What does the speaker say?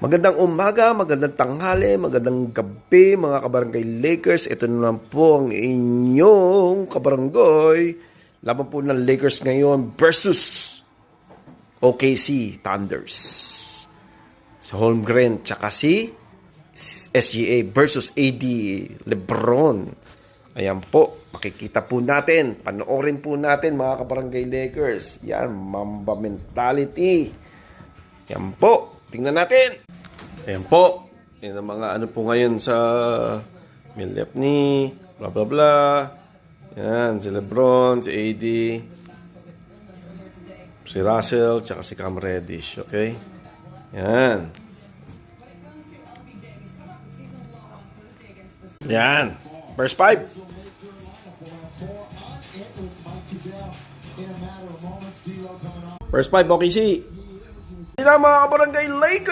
Magandang umaga, magandang tanghali, magandang gabi mga kabarangay Lakers. Ito na naman po ang inyong kabarangay. Laban po ng Lakers ngayon versus OKC Thunders. Sa Holmgren, tsaka si SGA versus AD Lebron. Ayan po, makikita po natin, panoorin po natin mga kabarangay Lakers. Yan, Mamba mentality. Yan po, tingnan natin. Ayan po. Yan ang mga ano po ngayon sa Millepni, bla bla bla. Yan, si Lebron, si AD, si Russell, tsaka si Cam Reddish. Okay? Yan. Yan. First five. First five, OKC. Sila mga kabarangay Lakers.